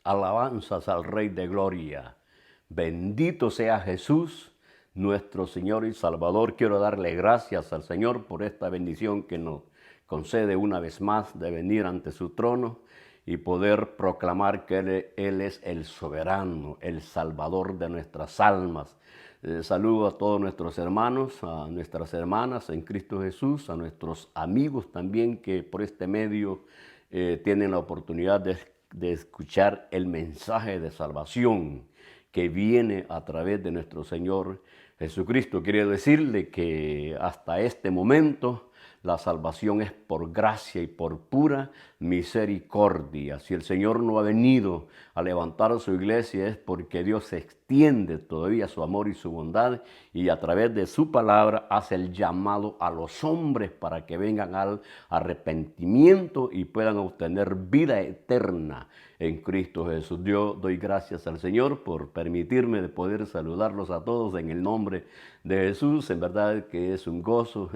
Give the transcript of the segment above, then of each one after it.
alabanzas al Rey de Gloria. Bendito sea Jesús, nuestro Señor y Salvador. Quiero darle gracias al Señor por esta bendición que nos concede una vez más de venir ante su trono y poder proclamar que Él es el soberano, el Salvador de nuestras almas. Saludo a todos nuestros hermanos, a nuestras hermanas en Cristo Jesús, a nuestros amigos también que por este medio tienen la oportunidad de escuchar el mensaje de salvación que viene a través de nuestro Señor Jesucristo. Quiero decirle que hasta este momento la salvación es por gracia y por pura misericordia. Si el Señor no ha venido a levantar su iglesia es porque Dios extiende todavía su amor y su bondad y a través de su palabra hace el llamado a los hombres para que vengan al arrepentimiento y puedan obtener vida eterna en Cristo Jesús. Yo doy gracias al Señor por permitirme de poder saludarlos a todos en el nombre de Jesús. En verdad que es un gozo,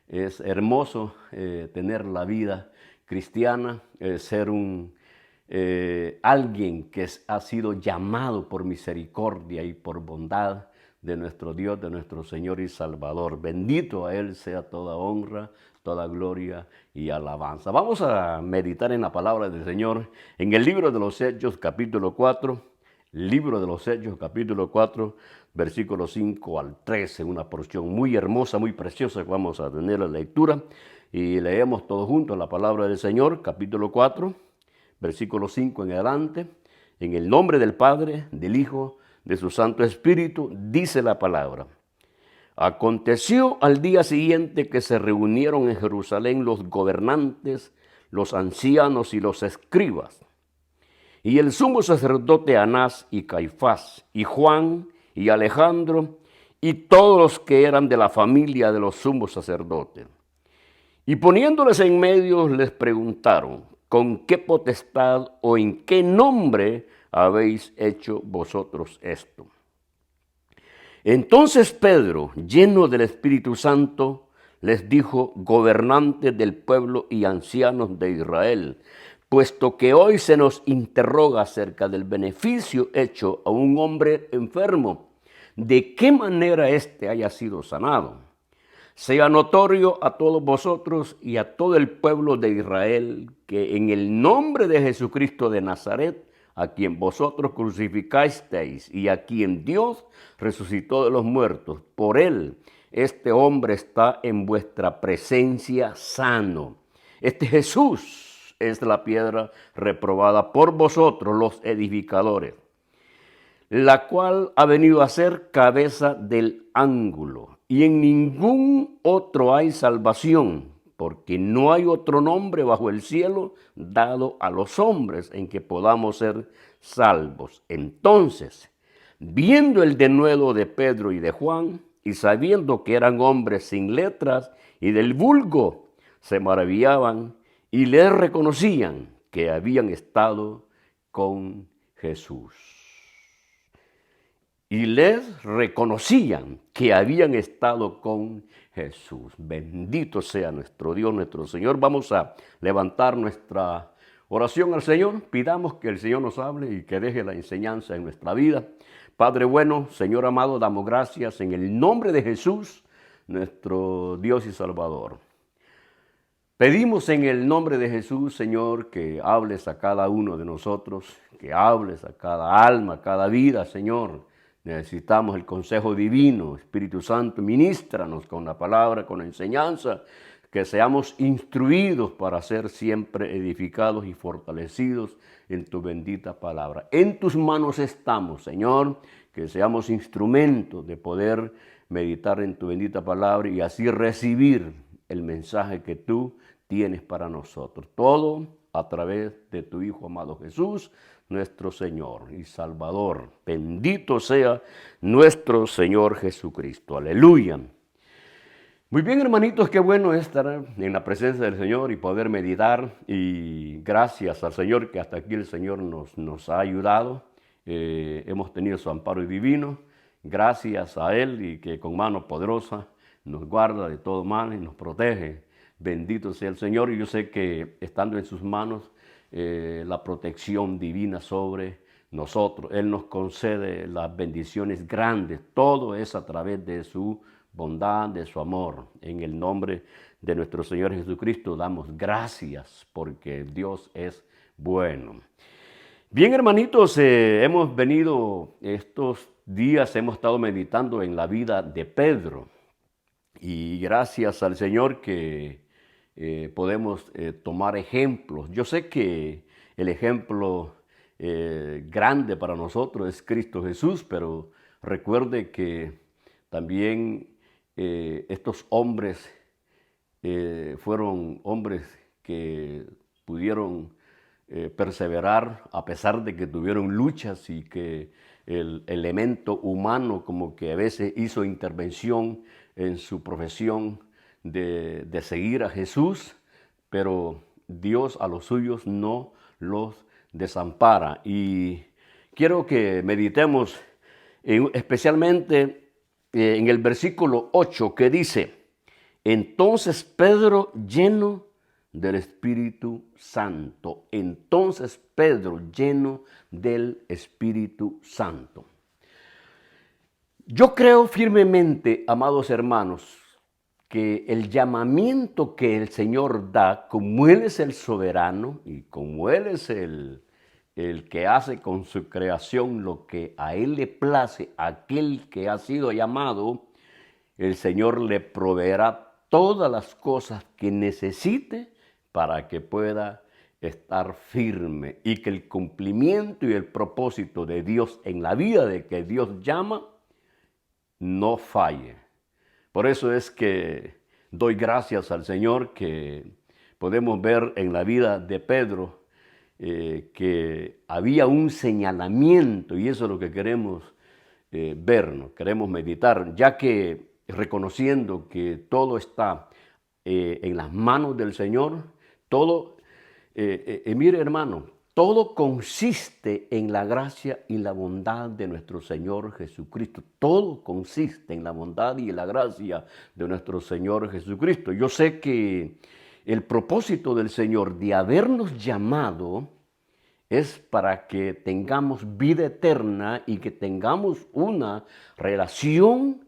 es hermoso tener la vida cristiana, ser alguien que ha sido llamado por misericordia y por bondad de nuestro Dios, de nuestro Señor y Salvador. Bendito a Él sea toda honra, toda gloria y alabanza. Vamos a meditar en la palabra del Señor en el libro de los Hechos, capítulo 4. Libro de los Hechos, capítulo 4, versículos 5 al 13, una porción muy hermosa, muy preciosa que vamos a tener la lectura. Y leemos todos juntos la palabra del Señor, capítulo 4, versículo 5 en adelante. En el nombre del Padre, del Hijo, de su Santo Espíritu, dice la palabra. Aconteció al día siguiente que se reunieron en Jerusalén los gobernantes, los ancianos y los escribas, y el sumo sacerdote Anás y Caifás, y Juan y Alejandro, y todos los que eran de la familia de los sumos sacerdotes. Y poniéndoles en medio les preguntaron, ¿con qué potestad o en qué nombre habéis hecho vosotros esto? Entonces Pedro, lleno del Espíritu Santo, les dijo, gobernantes del pueblo y ancianos de Israel, puesto que hoy se nos interroga acerca del beneficio hecho a un hombre enfermo, de qué manera éste haya sido sanado. Sea notorio a todos vosotros y a todo el pueblo de Israel que en el nombre de Jesucristo de Nazaret, a quien vosotros crucificasteis y a quien Dios resucitó de los muertos, por él este hombre está en vuestra presencia sano. Este Jesús es la piedra reprobada por vosotros los edificadores, la cual ha venido a ser cabeza del ángulo. Y en ningún otro hay salvación, porque no hay otro nombre bajo el cielo dado a los hombres en que podamos ser salvos. Entonces, viendo el denuedo de Pedro y de Juan, y sabiendo que eran hombres sin letras y del vulgo, se maravillaban y les reconocían que habían estado con Jesús. Y les reconocían que habían estado con Jesús. Bendito sea nuestro Dios, nuestro Señor. Vamos a levantar nuestra oración al Señor. Pidamos que el Señor nos hable y que deje la enseñanza en nuestra vida. Padre bueno, Señor amado, damos gracias en el nombre de Jesús, nuestro Dios y Salvador. Pedimos en el nombre de Jesús, Señor, que hables a cada uno de nosotros, que hables a cada alma, a cada vida, Señor. Necesitamos el consejo divino. Espíritu Santo, ministranos con la palabra, con la enseñanza, que seamos instruidos para ser siempre edificados y fortalecidos en tu bendita palabra. En tus manos estamos, Señor, que seamos instrumentos de poder meditar en tu bendita palabra y así recibir el mensaje que tú tienes para nosotros. Todo a través de tu Hijo amado Jesús, nuestro Señor y Salvador. Bendito sea nuestro Señor Jesucristo. Aleluya. Muy bien, hermanitos, qué bueno estar en la presencia del Señor y poder meditar. Y gracias al Señor que hasta aquí el Señor nos ha ayudado. Hemos tenido su amparo divino. Gracias a Él y que con mano poderosa nos guarda de todo mal y nos protege. Bendito sea el Señor. Y yo sé que estando en sus manos la protección divina sobre nosotros. Él nos concede las bendiciones grandes. Todo es a través de su bondad, de su amor. En el nombre de nuestro Señor Jesucristo damos gracias porque Dios es bueno. Bien, hermanitos, hemos venido estos días, hemos estado meditando en la vida de Pedro. Y gracias al Señor que podemos tomar ejemplos. Yo sé que el ejemplo grande para nosotros es Cristo Jesús, pero recuerde que también estos hombres fueron hombres que pudieron perseverar a pesar de que tuvieron luchas y que el elemento humano como que a veces hizo intervención en su profesión de seguir a Jesús, pero Dios a los suyos no los desampara. Y quiero que meditemos especialmente en el versículo 8 que dice: entonces Pedro, lleno del Espíritu Santo. Entonces Pedro, lleno del Espíritu Santo. Yo creo firmemente, amados hermanos, que el llamamiento que el Señor da, como Él es el soberano y como Él es el que hace con su creación lo que a Él le place, aquel que ha sido llamado, el Señor le proveerá todas las cosas que necesite para que pueda estar firme y que el cumplimiento y el propósito de Dios en la vida de que Dios llama no falle. Por eso es que doy gracias al Señor que podemos ver en la vida de Pedro que había un señalamiento, y eso es lo que queremos ver, queremos meditar, ya que reconociendo que todo está en las manos del Señor, todo, mire hermano, todo consiste en la gracia y la bondad de nuestro Señor Jesucristo. Todo consiste en la bondad y la gracia de nuestro Señor Jesucristo. Yo sé que el propósito del Señor de habernos llamado es para que tengamos vida eterna y que tengamos una relación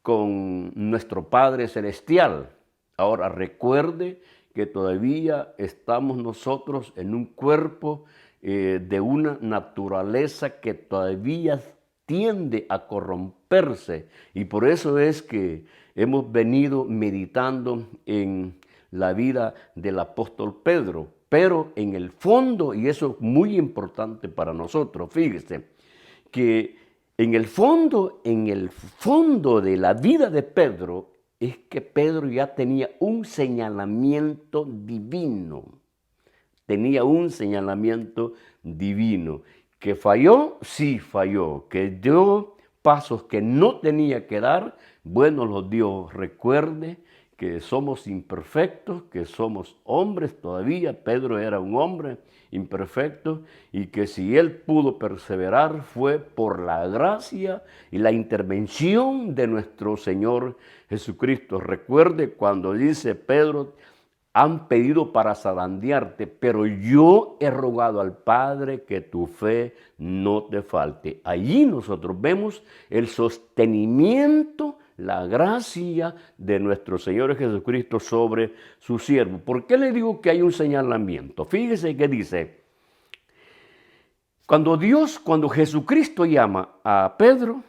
con nuestro Padre Celestial. Ahora recuerde que todavía estamos nosotros en un cuerpo de una naturaleza que todavía tiende a corromperse, y por eso es que hemos venido meditando en la vida del apóstol Pedro. Pero en el fondo, y eso es muy importante para nosotros, fíjese, que en el fondo de la vida de Pedro es que Pedro ya tenía un señalamiento divino. Tenía un señalamiento divino. ¿Que falló? Sí falló. ¿Que dio pasos que no tenía que dar? Bueno, los dio. Recuerde que somos imperfectos, que somos hombres todavía. Pedro era un hombre imperfecto y que si él pudo perseverar fue por la gracia y la intervención de nuestro Señor Jesucristo. Recuerde cuando dice Pedro: han pedido para zarandearte, pero yo he rogado al Padre que tu fe no te falte. Allí nosotros vemos el sostenimiento, la gracia de nuestro Señor Jesucristo sobre su siervo. ¿Por qué le digo que hay un señalamiento? Fíjese que dice, cuando Jesucristo llama a Pedro,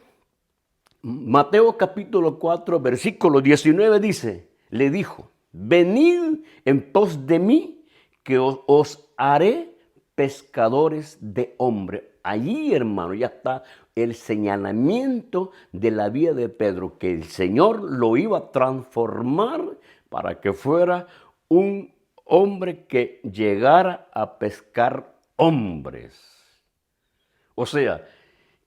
Mateo capítulo 4, versículo 19 dice, le dijo: venid en pos de mí, que os haré pescadores de hombres. Allí, hermano, ya está el señalamiento de la vida de Pedro, que el Señor lo iba a transformar para que fuera un hombre que llegara a pescar hombres. O sea,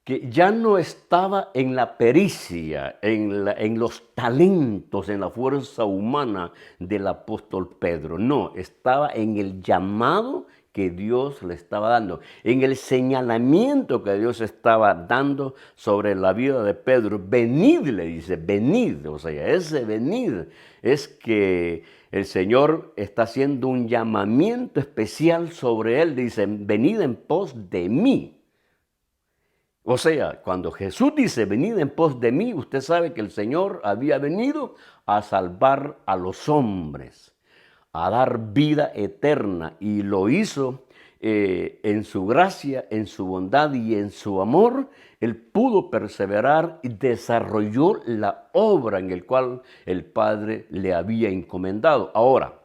que ya no estaba en la pericia, en los talentos, en la fuerza humana del apóstol Pedro. No, estaba en el llamado que Dios le estaba dando, en el señalamiento que Dios estaba dando sobre la vida de Pedro. Venid, le dice, venid. O sea, ese venid es que el Señor está haciendo un llamamiento especial sobre él. Dice, venid en pos de mí. O sea, cuando Jesús dice, venid en pos de mí, usted sabe que el Señor había venido a salvar a los hombres, a dar vida eterna, y lo hizo en su gracia, en su bondad y en su amor. Él pudo perseverar y desarrolló la obra en la cual el Padre le había encomendado. Ahora,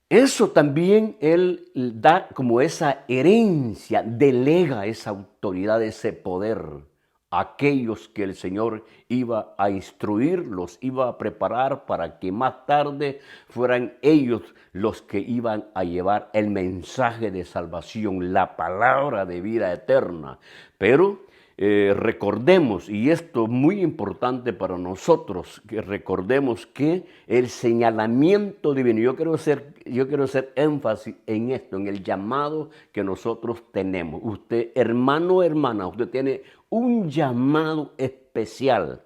eso también Él da como esa herencia, delega esa autoridad, ese poder a aquellos que el Señor iba a instruir, los iba a preparar para que más tarde fueran ellos los que iban a llevar el mensaje de salvación, la palabra de vida eterna. Pero recordemos, y esto es muy importante para nosotros, que recordemos que el señalamiento divino, yo quiero hacer énfasis en esto, en el llamado que nosotros tenemos. Usted, hermano o hermana, usted tiene un llamado especial.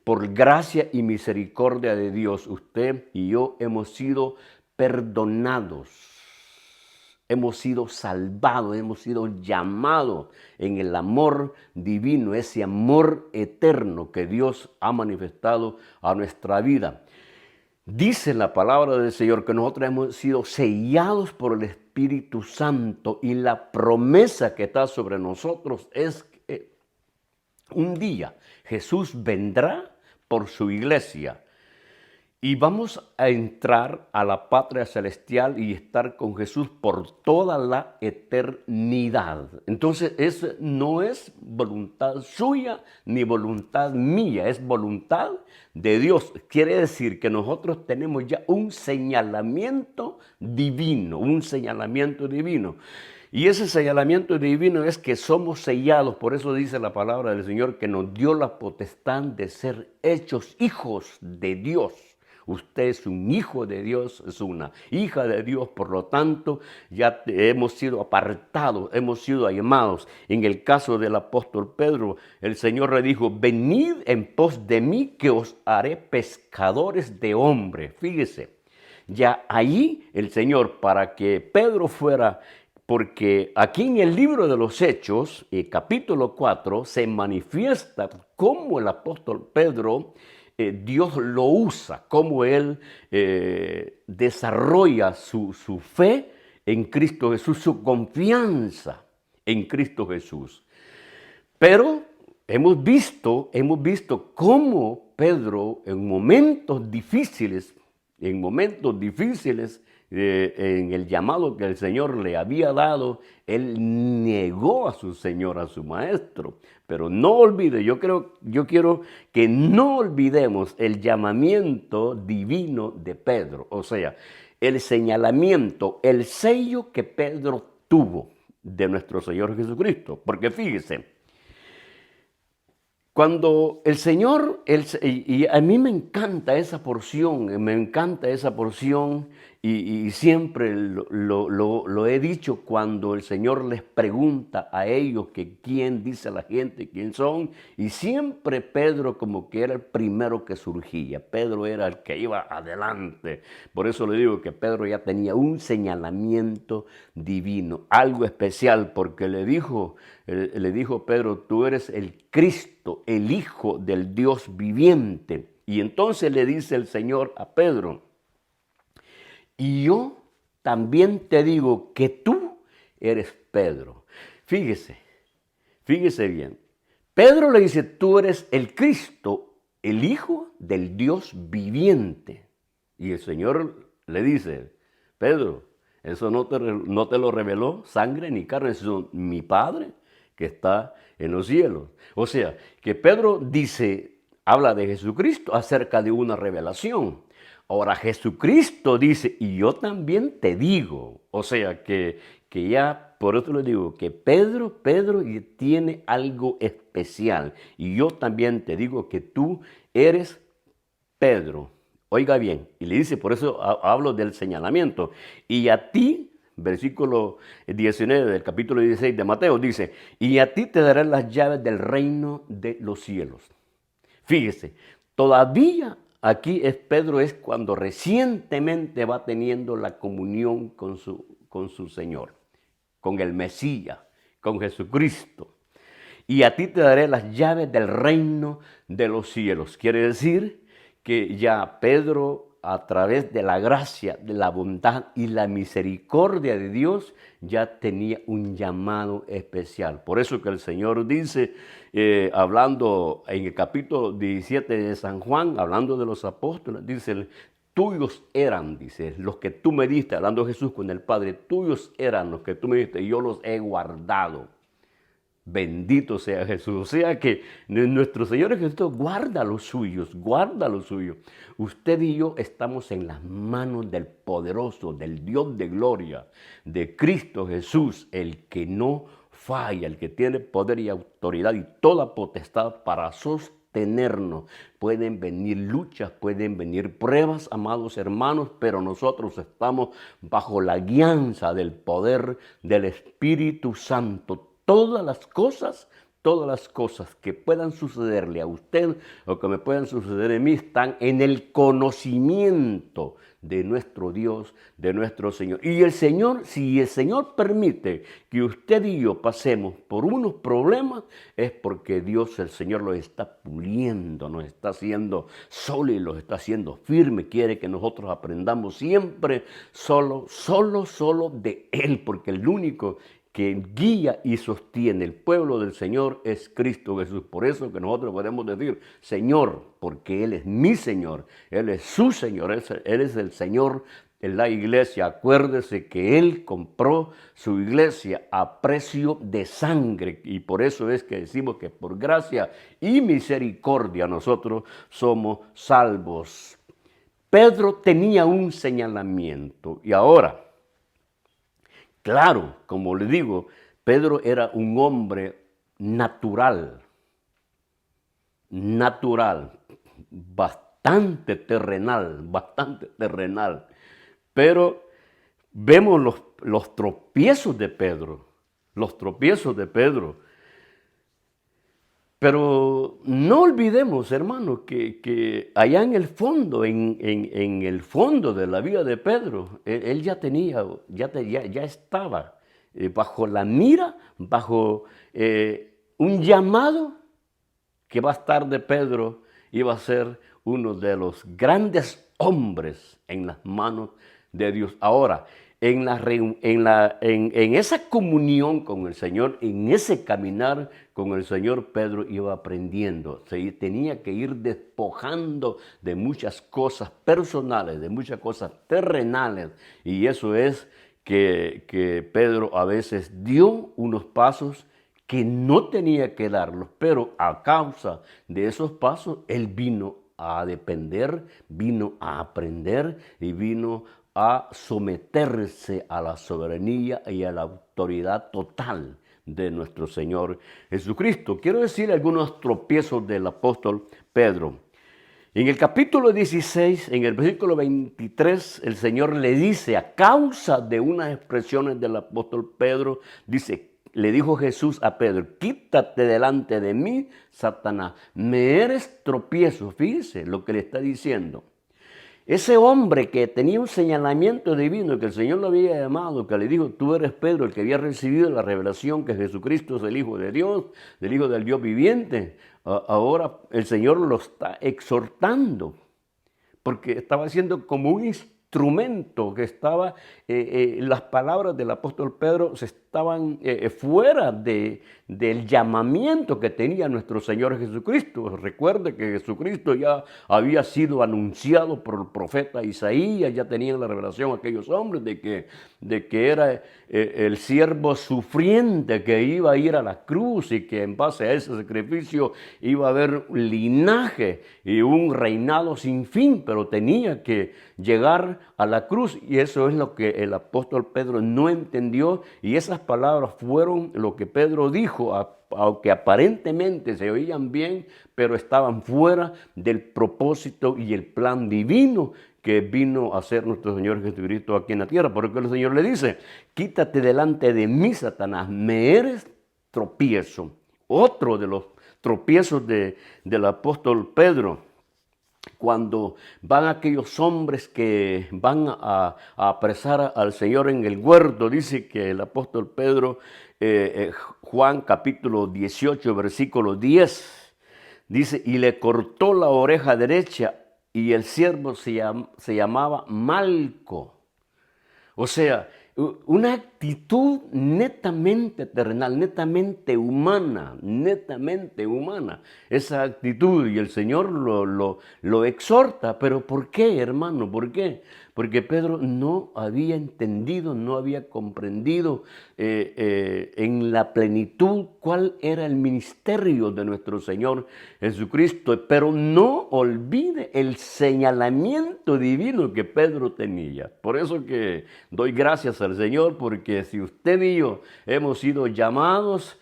Por gracia y misericordia de Dios, usted y yo hemos sido perdonados. Hemos sido salvados, hemos sido llamados en el amor divino, ese amor eterno que Dios ha manifestado a nuestra vida. Dice la palabra del Señor que nosotros hemos sido sellados por el Espíritu Santo, y la promesa que está sobre nosotros es que un día Jesús vendrá por su iglesia. Y vamos a entrar a la patria celestial y estar con Jesús por toda la eternidad. Entonces, eso no es voluntad suya ni voluntad mía, es voluntad de Dios. Quiere decir que nosotros tenemos ya un señalamiento divino, Y ese señalamiento divino es que somos sellados. Por eso dice la palabra del Señor que nos dio la potestad de ser hechos hijos de Dios. Usted es un hijo de Dios, es una hija de Dios, por lo tanto ya hemos sido apartados, hemos sido llamados. En el caso del apóstol Pedro, el Señor le dijo, venid en pos de mí que os haré pescadores de hombres. Fíjese, ya allí el Señor, para que Pedro fuera, porque aquí en el libro de los Hechos, capítulo 4, se manifiesta cómo el apóstol Pedro, Dios lo usa, cómo él desarrolla su fe en Cristo Jesús, su confianza en Cristo Jesús. Pero hemos visto cómo Pedro en momentos difíciles, en el llamado que el Señor le había dado, él negó a su Señor, a su Maestro. Pero no olvide, yo quiero que no olvidemos el llamamiento divino de Pedro. O sea, el señalamiento, el sello que Pedro tuvo de nuestro Señor Jesucristo. Porque fíjese, cuando el Señor, y a mí me encanta esa porción, y siempre lo he dicho cuando el Señor les pregunta a ellos que quién dice la gente, quién son, y siempre Pedro como que era el primero que surgía, Pedro era el que iba adelante. Por eso le digo que Pedro ya tenía un señalamiento divino, algo especial, porque le dijo Pedro, tú eres el Cristo, el Hijo del Dios viviente. Y entonces le dice el Señor a Pedro, y yo también te digo que tú eres Pedro. Fíjese bien. Pedro le dice, tú eres el Cristo, el Hijo del Dios viviente. Y el Señor le dice, Pedro, eso no te lo reveló sangre ni carne, sino mi Padre que está en los cielos. O sea, que Pedro habla de Jesucristo acerca de una revelación. Ahora Jesucristo dice, y yo también te digo. O sea, que ya, por eso le digo, que Pedro tiene algo especial. Y yo también te digo que tú eres Pedro. Oiga bien, y le dice, por eso hablo del señalamiento. Y a ti, versículo 19 del capítulo 16 de Mateo, dice, y a ti te daré las llaves del reino de los cielos. Fíjese, todavía aquí Pedro es cuando recientemente va teniendo la comunión con su Señor, con el Mesías, con Jesucristo. Y a ti te daré las llaves del reino de los cielos. Quiere decir que ya Pedro, a través de la gracia, de la bondad y la misericordia de Dios, ya tenía un llamado especial. Por eso que el Señor dice, hablando en el capítulo 17 de San Juan, hablando de los apóstoles, dice, tuyos eran, dice, los que tú me diste, hablando Jesús con el Padre, tuyos eran los que tú me diste y yo los he guardado. Bendito sea Jesús. O sea que nuestro Señor Jesucristo guarda los suyos, guarda los suyos. Usted y yo estamos en las manos del poderoso, del Dios de gloria, de Cristo Jesús, el que no falla, el que tiene poder y autoridad y toda potestad para sostenernos. Pueden venir luchas, pueden venir pruebas, amados hermanos, pero nosotros estamos bajo la guianza del poder del Espíritu Santo. Todas las cosas que puedan sucederle a usted o que me puedan suceder a mí están en el conocimiento de nuestro Dios, de nuestro Señor. Y el Señor, si el Señor permite que usted y yo pasemos por unos problemas, es porque Dios, el Señor, los está puliendo, nos está haciendo sólidos, los está haciendo firmes. Quiere que nosotros aprendamos siempre solo de Él, porque el único que guía y sostiene el pueblo del Señor es Cristo Jesús. Por eso que nosotros podemos decir Señor, porque Él es mi Señor, Él es su Señor, Él es el Señor en la iglesia. Acuérdese que Él compró su iglesia a precio de sangre y por eso es que decimos que por gracia y misericordia nosotros somos salvos. Pedro tenía un señalamiento y ahora, claro, como le digo, Pedro era un hombre natural, bastante terrenal. Pero vemos los tropiezos de Pedro, Pero no olvidemos, hermanos, que allá en el fondo, en el fondo de la vida de Pedro, él ya tenía, ya estaba bajo la mira, bajo un llamado que va a estar de Pedro, iba a ser uno de los grandes hombres en las manos de Dios. Ahora, en esa comunión con el Señor, en ese caminar con el Señor, Pedro iba aprendiendo. Tenía que ir despojando de muchas cosas personales, de muchas cosas terrenales. Y eso es que Pedro a veces dio unos pasos que no tenía que darlos, pero a causa de esos pasos, él vino a depender, vino a aprender y vino a someterse a la soberanía y a la autoridad total de nuestro Señor Jesucristo. Quiero decir algunos tropiezos del apóstol Pedro. En el capítulo 16, en el versículo 23, el Señor le dice, a causa de unas expresiones del apóstol Pedro, le dijo Jesús a Pedro, quítate delante de mí, Satanás, me eres tropiezo. Fíjese lo que le está diciendo. Ese hombre que tenía un señalamiento divino, que el Señor lo había llamado, que le dijo, tú eres Pedro, el que había recibido la revelación que Jesucristo es el Hijo de Dios, el Hijo del Dios viviente. Ahora el Señor lo está exhortando, porque estaba siendo como un instrumento que estaba, las palabras del apóstol Pedro se estaban fuera del llamamiento que tenía nuestro Señor Jesucristo. Recuerde que Jesucristo ya había sido anunciado por el profeta Isaías, ya tenían la revelación aquellos hombres de que era el siervo sufriente que iba a ir a la cruz y que en base a ese sacrificio iba a haber un linaje y un reinado sin fin, pero tenía que llegar a la cruz y eso es lo que el apóstol Pedro no entendió y esas palabras fueron lo que Pedro dijo a aunque aparentemente se oían bien, pero estaban fuera del propósito y el plan divino que vino a hacer nuestro Señor Jesucristo aquí en la tierra. Por eso el Señor le dice, quítate delante de mí, Satanás, me eres tropiezo. Otro de los tropiezos del apóstol Pedro, cuando van aquellos hombres que van a apresar al Señor en el huerto, dice que el apóstol Pedro, Juan capítulo 18, versículo 10, dice, y le cortó la oreja derecha y el siervo se llamaba Malco. O sea, una actitud netamente terrenal, netamente humana, esa actitud, y el Señor lo exhorta. ¿Pero por qué, hermano? ¿Por qué? Porque Pedro no había entendido, no había comprendido en la plenitud cuál era el ministerio de nuestro Señor Jesucristo. Pero no olvide el señalamiento divino que Pedro tenía. Por eso que doy gracias al Señor, porque si usted y yo hemos sido llamados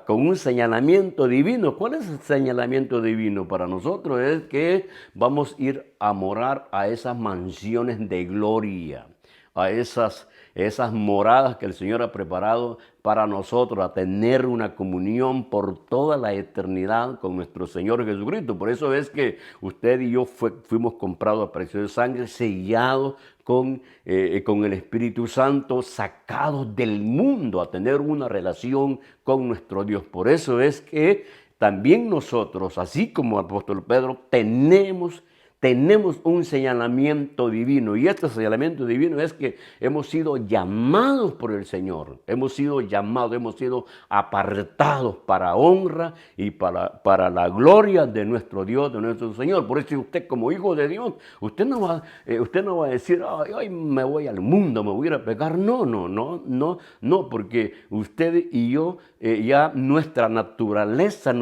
con un señalamiento divino, ¿cuál es el señalamiento divino para nosotros? Es que vamos a ir a morar a esas mansiones de gloria, a esas moradas que el Señor ha preparado para nosotros, a tener una comunión por toda la eternidad con nuestro Señor Jesucristo. Por eso es que usted y yo fuimos comprados a precio de sangre, sellados con el Espíritu Santo, sacados del mundo a tener una relación con nuestro Dios. Por eso es que también nosotros, así como el apóstol Pedro, tenemos un señalamiento divino, y este señalamiento divino es que hemos sido llamados por el Señor, hemos sido llamados, hemos sido apartados para honra y para la gloria de nuestro Dios, de nuestro Señor. Por eso usted, como hijo de Dios, usted no va a decir, ay, me voy al mundo, me voy a ir a pecar. No, porque usted y yo, ya nuestra naturaleza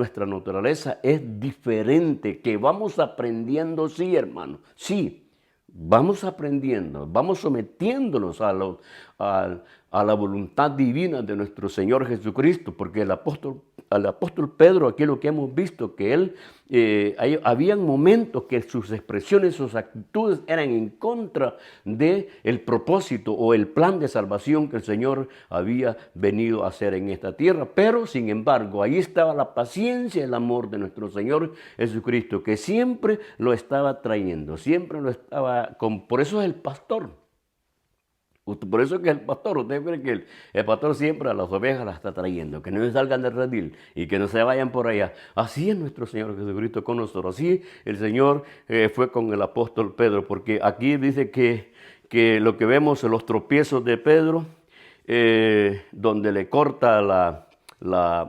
es diferente, que vamos aprendiendo, sí, hermano, sí, vamos aprendiendo, vamos sometiéndonos a la voluntad divina de nuestro Señor Jesucristo, porque el apóstol Pedro, aquí lo que hemos visto, que él, habían momentos que sus expresiones, sus actitudes eran en contra del propósito o el plan de salvación que el Señor había venido a hacer en esta tierra. Pero, sin embargo, ahí estaba la paciencia y el amor de nuestro Señor Jesucristo, que siempre lo estaba trayendo, siempre lo estaba, por eso es el pastor. Por eso es que el pastor, usted cree que el pastor siempre a las ovejas las está trayendo, que no se salgan del redil y que no se vayan por allá. Así es nuestro Señor Jesucristo con nosotros. Así el Señor fue con el apóstol Pedro, porque aquí dice que lo que vemos en los tropiezos de Pedro, donde le corta la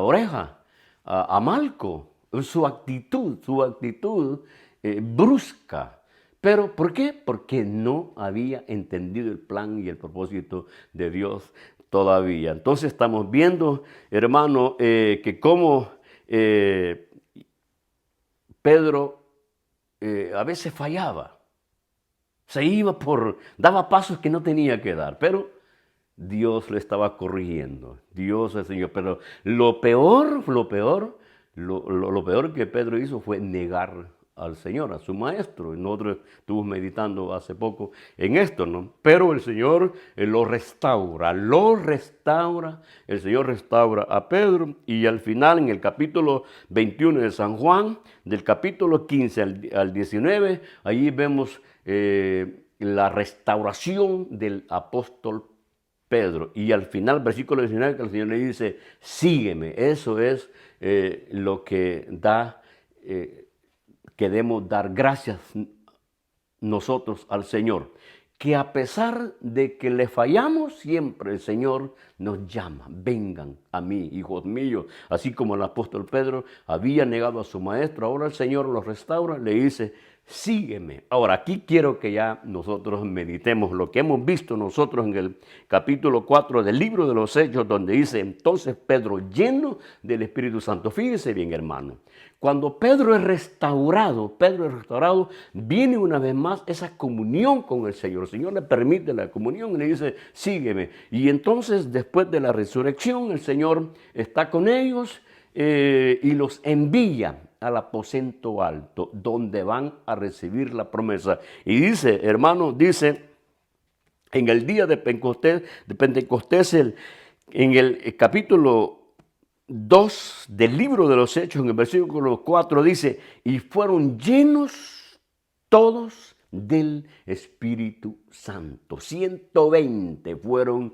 oreja a Malco, su actitud brusca. ¿Pero por qué? Porque no había entendido el plan y el propósito de Dios todavía. Entonces estamos viendo, hermano, que como Pedro a veces fallaba. Daba pasos que no tenía que dar, pero Dios le estaba corrigiendo. Dios el Señor. Pero lo peor que Pedro hizo fue negar al Señor, a su maestro. Nosotros estuvimos meditando hace poco en esto, ¿no? Pero el Señor lo restaura, el Señor restaura a Pedro, y al final, en el capítulo 21 de San Juan, del capítulo 15 al 19, allí vemos la restauración del apóstol Pedro. Y al final, versículo 19, que el Señor le dice, sígueme. Eso es lo que da... Queremos dar gracias nosotros al Señor, que a pesar de que le fallamos, siempre el Señor nos llama, vengan a mí, hijos míos. Así como el apóstol Pedro había negado a su maestro, ahora el Señor lo restaura, le dice, sígueme. Ahora, aquí quiero que ya nosotros meditemos lo que hemos visto nosotros en el capítulo 4 del libro de los Hechos, donde dice, entonces Pedro, lleno del Espíritu Santo. Fíjese bien, hermano, Cuando Pedro es restaurado, viene una vez más esa comunión con el Señor. El Señor le permite la comunión y le dice, sígueme. Y entonces, después de la resurrección, el Señor está con ellos y los envía al aposento alto, donde van a recibir la promesa. Y dice, hermano, dice, en el día de Pentecostés, en el capítulo 2 del libro de los Hechos, en el versículo 4, dice, y fueron llenos todos del Espíritu Santo. 120 fueron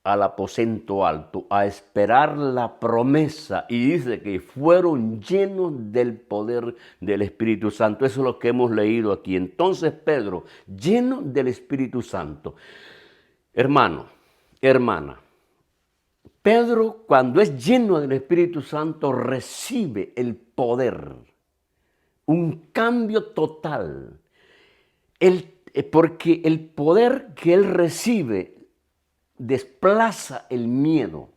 al aposento alto a esperar la promesa, y dice que fueron llenos del poder del Espíritu Santo. Eso es lo que hemos leído aquí. Entonces Pedro, lleno del Espíritu Santo. Hermano, hermana, Pedro, cuando es lleno del Espíritu Santo, recibe el poder, un cambio total, porque el poder que él recibe desplaza el miedo.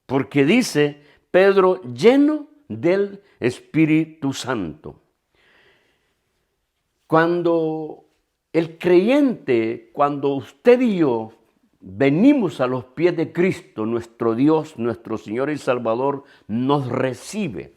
Porque dice Pedro, lleno del Espíritu Santo. Cuando el creyente, cuando usted y yo venimos a los pies de Cristo, nuestro Dios, nuestro Señor y Salvador, nos recibe,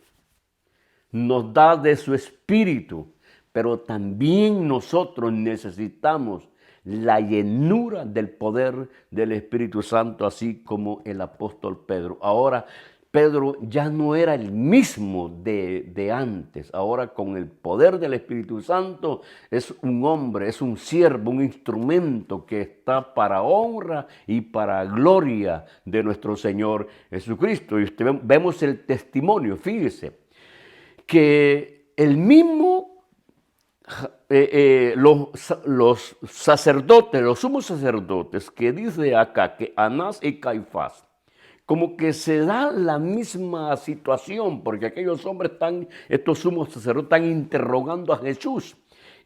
nos da de su Espíritu, pero también nosotros necesitamos la llenura del poder del Espíritu Santo, así como el apóstol Pedro. Ahora, Pedro ya no era el mismo de antes. Ahora, con el poder del Espíritu Santo, es un hombre, es un siervo, un instrumento que está para honra y para gloria de nuestro Señor Jesucristo. Y vemos el testimonio, fíjese, que el mismo los sacerdotes, los sumos sacerdotes, que dice acá que Anás y Caifás, como que se da la misma situación, porque aquellos hombres estos sumos sacerdotes están interrogando a Jesús.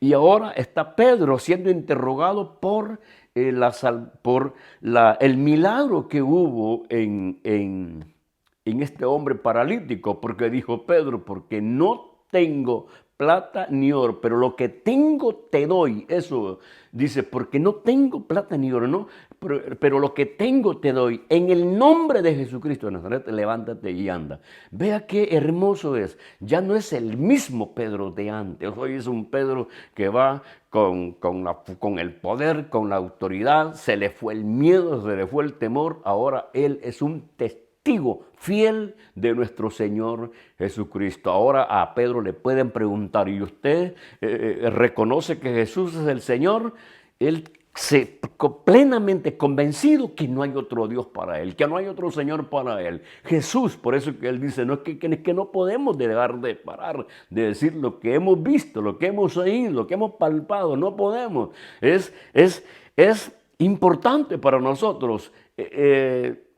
Y ahora está Pedro siendo interrogado por el milagro que hubo en este hombre paralítico, porque dijo Pedro, porque no tengo plata ni oro, pero lo que tengo te doy. Eso dice, porque no tengo plata ni oro, no, pero lo que tengo te doy. En el nombre de Jesucristo de Nazaret, levántate y anda. Vea qué hermoso es. Ya no es el mismo Pedro de antes. Hoy es un Pedro que va con el poder, con la autoridad. Se le fue el miedo, se le fue el temor. Ahora él es un testigo fiel de nuestro Señor Jesucristo. Ahora a Pedro le pueden preguntar, ¿y usted reconoce que Jesús es el Señor? Él se plenamente convencido que no hay otro Dios para él, que no hay otro Señor para él. Jesús, por eso que él dice, no es que no podemos dejar de parar de decir lo que hemos visto, lo que hemos oído, lo que hemos palpado, no podemos. Es importante para nosotros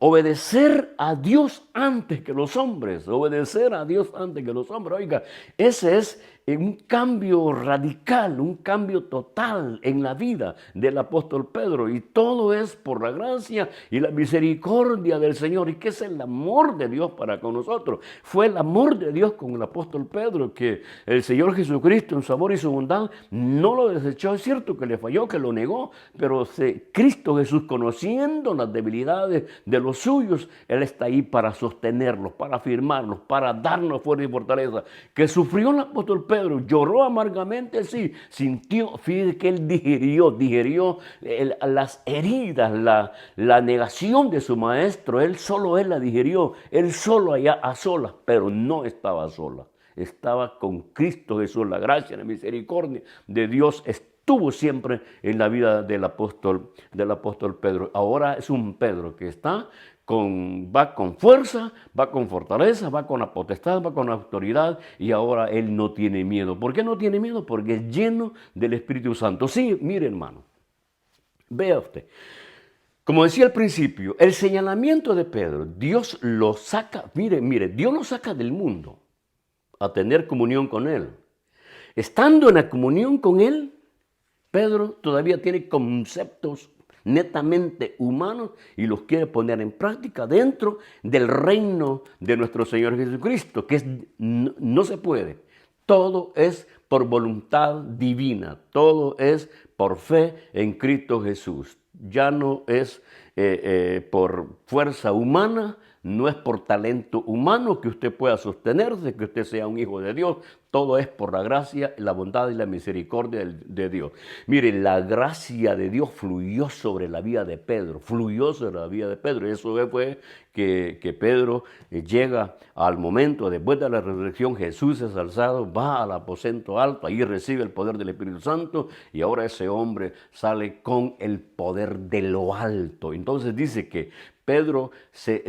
obedecer a Dios antes que los hombres, obedecer a Dios antes que los hombres. Oiga, ese es un cambio radical, un cambio total en la vida del apóstol Pedro, y todo es por la gracia y la misericordia del Señor. ¿Y qué es el amor de Dios para con nosotros? Fue el amor de Dios con el apóstol Pedro, que el Señor Jesucristo en su amor y su bondad no lo desechó. Es cierto que le falló, que lo negó, pero Cristo Jesús, conociendo las debilidades de los suyos, Él está ahí para sostenerlos, para afirmarlos, para darnos fuerza y fortaleza. Que sufrió el apóstol Pedro, lloró amargamente, sí, sintió, fíjate que él digerió las heridas, la negación de su maestro. Solo él la digerió, él solo allá a solas, pero no estaba sola. Estaba con Cristo Jesús. La gracia y la misericordia de Dios estuvo siempre en la vida del apóstol Pedro. Ahora es un Pedro que va con fuerza, va con fortaleza, va con la potestad, va con la autoridad, y ahora él no tiene miedo. ¿Por qué no tiene miedo? Porque es lleno del Espíritu Santo. Sí, mire, hermano, vea usted. Como decía al principio, el señalamiento de Pedro, Dios lo saca, mire, Dios lo saca del mundo a tener comunión con él. Estando en la comunión con él, Pedro todavía tiene conceptos netamente humanos y los quiere poner en práctica dentro del reino de nuestro Señor Jesucristo, que no se puede. Todo es por voluntad divina, todo es por fe en Cristo Jesús. Ya no es por fuerza humana, no es por talento humano que usted pueda sostenerse, que usted sea un hijo de Dios. Todo es por la gracia, la bondad y la misericordia de Dios. Mire, la gracia de Dios fluyó sobre la vida de Pedro, fluyó sobre la vida de Pedro. Y eso fue que Pedro llega al momento, después de la resurrección, Jesús es alzado, va al aposento alto, ahí recibe el poder del Espíritu Santo y ahora ese hombre sale con el poder de lo alto. Entonces dice que Pedro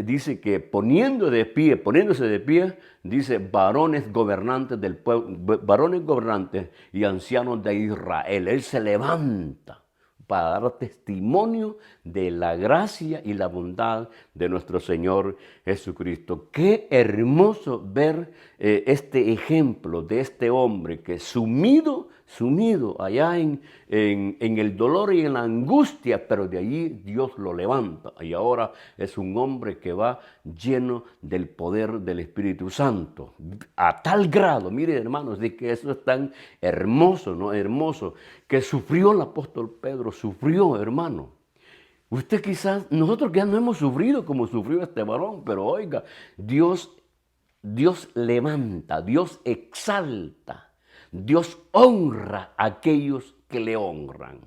dice que poniéndose de pie, dice varones gobernantes del pueblo, varones gobernantes y ancianos de Israel. Él se levanta para dar testimonio de la gracia y la bondad de nuestro Señor Jesucristo. Qué hermoso ver este ejemplo de este hombre que sumido allá en el dolor y en la angustia, pero de allí Dios lo levanta y ahora es un hombre que va lleno del poder del Espíritu Santo. A tal grado, miren hermanos, de que eso es tan hermoso, ¿no? Hermoso, que sufrió el apóstol Pedro, sufrió, hermano. Usted quizás, nosotros ya no hemos sufrido como sufrió este varón, pero oiga, Dios levanta, Dios exalta, Dios honra a aquellos que le honran.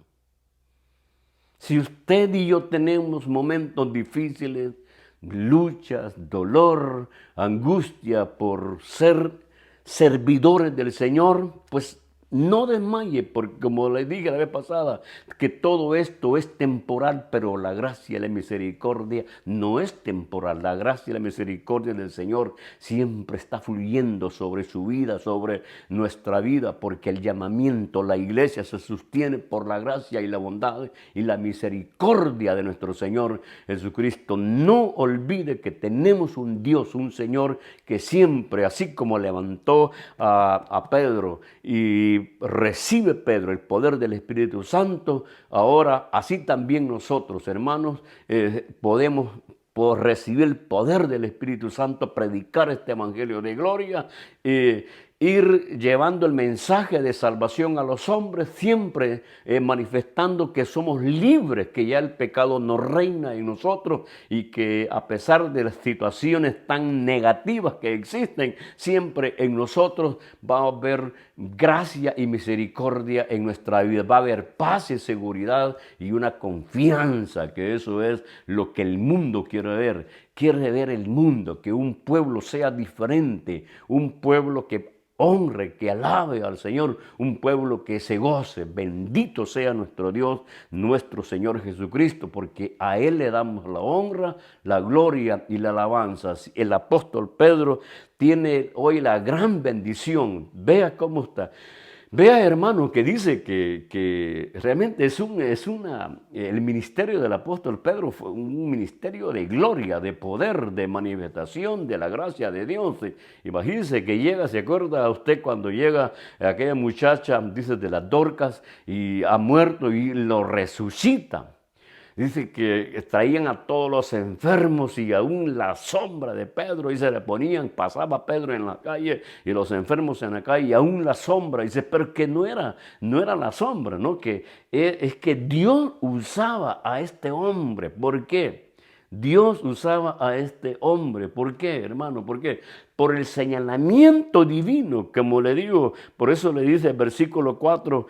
Si usted y yo tenemos momentos difíciles, luchas, dolor, angustia por ser servidores del Señor, pues no desmaye, porque como les dije la vez pasada, que todo esto es temporal, pero la gracia y la misericordia no es temporal. La gracia y la misericordia del Señor siempre está fluyendo sobre su vida, sobre nuestra vida, porque el llamamiento, la iglesia se sostiene por la gracia y la bondad y la misericordia de nuestro Señor Jesucristo. No olvide que tenemos un Dios, un Señor que siempre, así como levantó a Pedro y recibe Pedro el poder del Espíritu Santo, ahora así también nosotros, hermanos, podemos por recibir el poder del Espíritu Santo, predicar este evangelio de gloria, ir llevando el mensaje de salvación a los hombres, siempre manifestando que somos libres, que ya el pecado no reina en nosotros y que a pesar de las situaciones tan negativas que existen, siempre en nosotros va a haber gracia y misericordia en nuestra vida, va a haber paz y seguridad y una confianza, que eso es lo que el mundo quiere ver. Quiere ver el mundo, que un pueblo sea diferente, un pueblo que honre, que alabe al Señor, un pueblo que se goce. Bendito sea nuestro Dios, nuestro Señor Jesucristo, porque a Él le damos la honra, la gloria y la alabanza. El apóstol Pedro tiene hoy la gran bendición. Vea cómo está. Vea, hermano, que dice que realmente el ministerio del apóstol Pedro fue un ministerio de gloria, de poder, de manifestación de la gracia de Dios. Imagínese que llega, ¿se acuerda usted cuando llega aquella muchacha, dice, de las Dorcas, y ha muerto y lo resucita? Dice que traían a todos los enfermos y aún la sombra de Pedro, y se le ponían, pasaba Pedro en la calle y los enfermos en la calle, y aún la sombra. Dice, pero que no era la sombra, ¿no? Que es que Dios usaba a este hombre. ¿Por qué? Dios usaba a este hombre. ¿Por qué, hermano? ¿Por qué? Por el señalamiento divino, como le digo. Por eso le dice el versículo 4,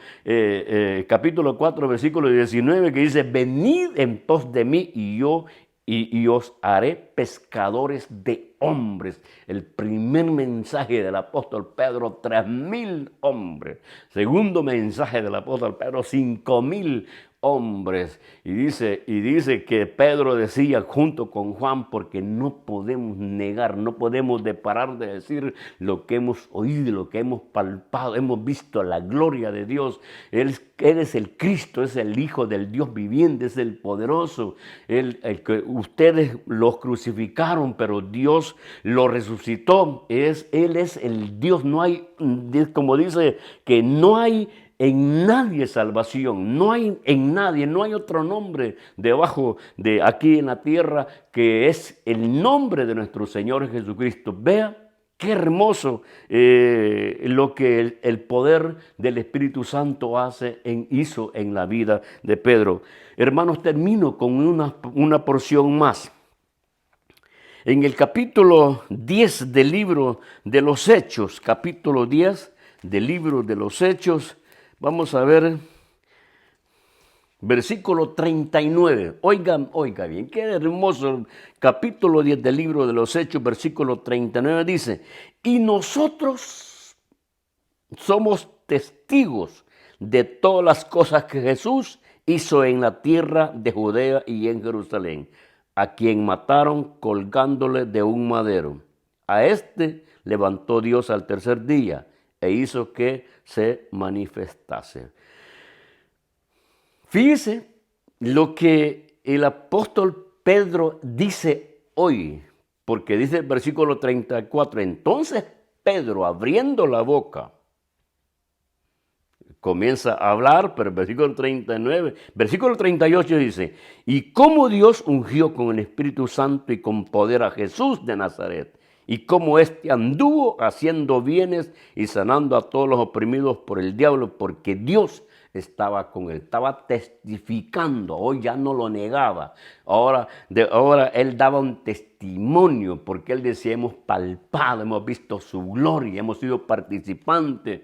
capítulo 4, versículo 19, que dice, venid en pos de mí y os haré pescadores de hombres. El primer mensaje del apóstol Pedro, 3,000 hombres. Segundo mensaje del apóstol Pedro, 5,000 hombres. Y dice que Pedro decía junto con Juan, porque no podemos negar, no podemos parar de decir lo que hemos oído, lo que hemos palpado, hemos visto la gloria de Dios. Él es el Cristo, es el Hijo del Dios viviente, es el poderoso, el que ustedes los crucificaron, pero Dios lo resucitó. Él es el Dios. No hay, como dice, que no hay en nadie salvación, no hay en nadie, no hay otro nombre debajo de aquí en la tierra que es el nombre de nuestro Señor Jesucristo. Vea qué hermoso lo que el poder del Espíritu Santo hizo en la vida de Pedro. Hermanos, termino con una porción más. En el capítulo 10 del libro de los Hechos, capítulo 10 del libro de los Hechos, vamos a ver versículo 39. Oiga bien, qué hermoso. Capítulo 10 del libro de los Hechos, versículo 39 dice, y nosotros somos testigos de todas las cosas que Jesús hizo en la tierra de Judea y en Jerusalén, a quien mataron colgándole de un madero. A este levantó Dios al tercer día e hizo que se manifestase. Fíjese lo que el apóstol Pedro dice hoy, porque dice el versículo 34, entonces Pedro, abriendo la boca, comienza a hablar, pero el versículo 39, versículo 38 dice, y cómo Dios ungió con el Espíritu Santo y con poder a Jesús de Nazaret, y cómo éste anduvo haciendo bienes y sanando a todos los oprimidos por el diablo, porque Dios estaba con él, estaba testificando, hoy ya no lo negaba, ahora él daba un testimonio, porque él decía, hemos palpado, hemos visto su gloria, hemos sido participantes,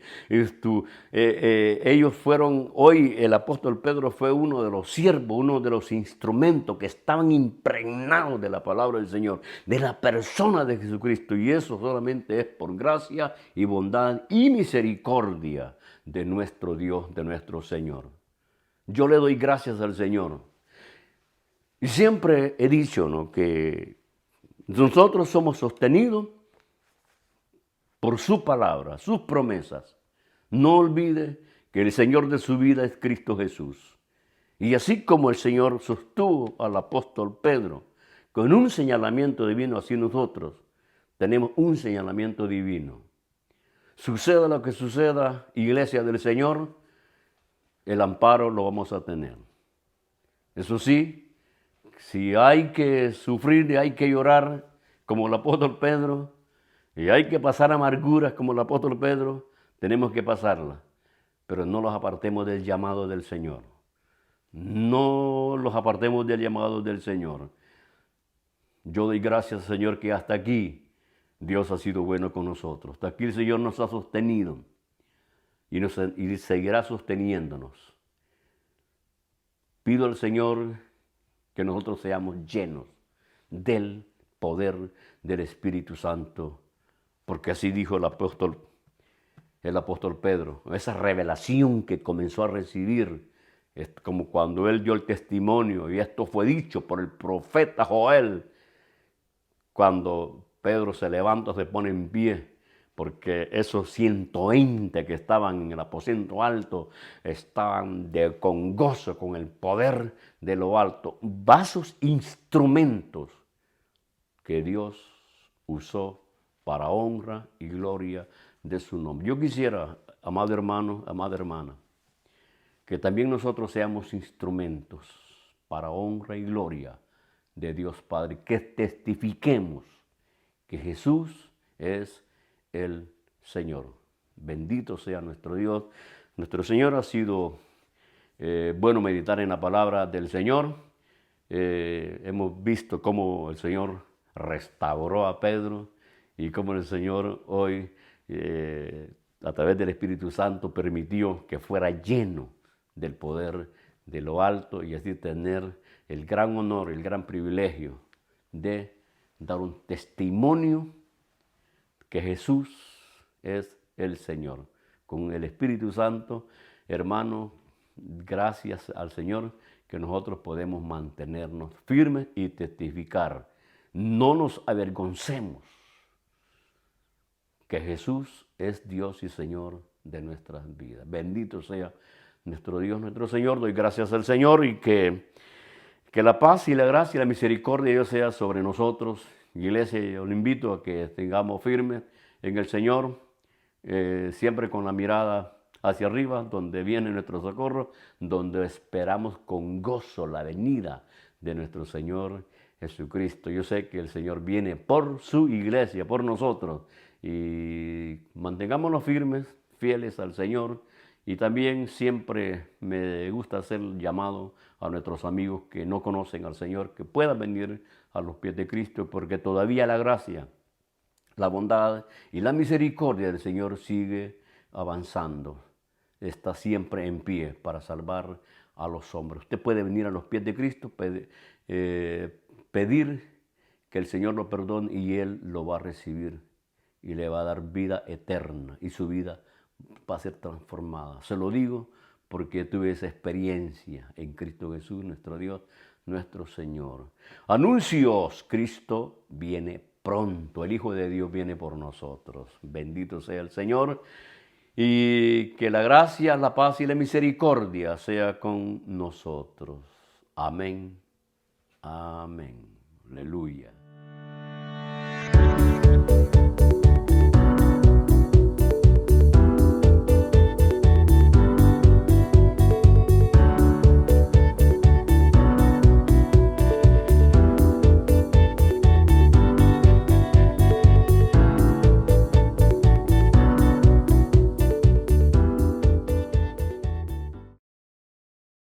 ellos fueron, hoy el apóstol Pedro fue uno de los siervos, uno de los instrumentos que estaban impregnados de la palabra del Señor, de la persona de Jesucristo, y eso solamente es por gracia y bondad y misericordia de nuestro Dios, de nuestro Señor. Yo le doy gracias al Señor. Y siempre he dicho, ¿no?, que nosotros somos sostenidos por su palabra, sus promesas. No olvide que el Señor de su vida es Cristo Jesús. Y así como el Señor sostuvo al apóstol Pedro con un señalamiento divino, así nosotros tenemos un señalamiento divino. Suceda lo que suceda, iglesia del Señor, el amparo lo vamos a tener. Eso sí, si hay que sufrir y hay que llorar como el apóstol Pedro, y hay que pasar amarguras como el apóstol Pedro, tenemos que pasarlas. Pero no los apartemos del llamado del Señor. No los apartemos del llamado del Señor. Yo doy gracias, Señor, que hasta aquí Dios ha sido bueno con nosotros. Hasta aquí el Señor nos ha sostenido y seguirá sosteniéndonos. Pido al Señor que nosotros seamos llenos del poder del Espíritu Santo, porque así dijo el apóstol Pedro. Esa revelación que comenzó a recibir, es como cuando él dio el testimonio, y esto fue dicho por el profeta Joel, cuando Pedro se levanta, se pone en pie, porque esos 120 que estaban en el aposento alto estaban con gozo, con el poder de lo alto. Vasos, instrumentos que Dios usó para honra y gloria de su nombre. Yo quisiera, amado hermano, amada hermana, que también nosotros seamos instrumentos para honra y gloria de Dios Padre, que testifiquemos que Jesús es el Señor. Bendito sea nuestro Dios. Nuestro Señor ha sido bueno meditar en la palabra del Señor. Hemos visto cómo el Señor restauró a Pedro y cómo el Señor hoy, a través del Espíritu Santo, permitió que fuera lleno del poder de lo alto y así tener el gran honor, el gran privilegio de dar un testimonio que Jesús es el Señor. Con el Espíritu Santo, hermano, gracias al Señor que nosotros podemos mantenernos firmes y testificar. No nos avergoncemos que Jesús es Dios y Señor de nuestras vidas. Bendito sea nuestro Dios, nuestro Señor. Doy gracias al Señor y que la paz y la gracia y la misericordia de Dios sea sobre nosotros. Iglesia, yo le invito a que tengamos firmes en el Señor, siempre con la mirada hacia arriba, donde viene nuestro socorro, donde esperamos con gozo la venida de nuestro Señor Jesucristo. Yo sé que el Señor viene por su iglesia, por nosotros, y mantengámonos firmes, fieles al Señor. Y también siempre me gusta hacer el llamado a nuestros amigos que no conocen al Señor, que puedan venir a los pies de Cristo, porque todavía la gracia, la bondad y la misericordia del Señor sigue avanzando. Está siempre en pie para salvar a los hombres. Usted puede venir a los pies de Cristo, pedir que el Señor lo perdone y Él lo va a recibir y le va a dar vida eterna y su vida va a ser transformada. Se lo digo porque tuve esa experiencia en Cristo Jesús, nuestro Dios, nuestro Señor. Anuncios, Cristo viene pronto, el Hijo de Dios viene por nosotros. Bendito sea el Señor y que la gracia, la paz y la misericordia sea con nosotros. Amén. Amén. Aleluya.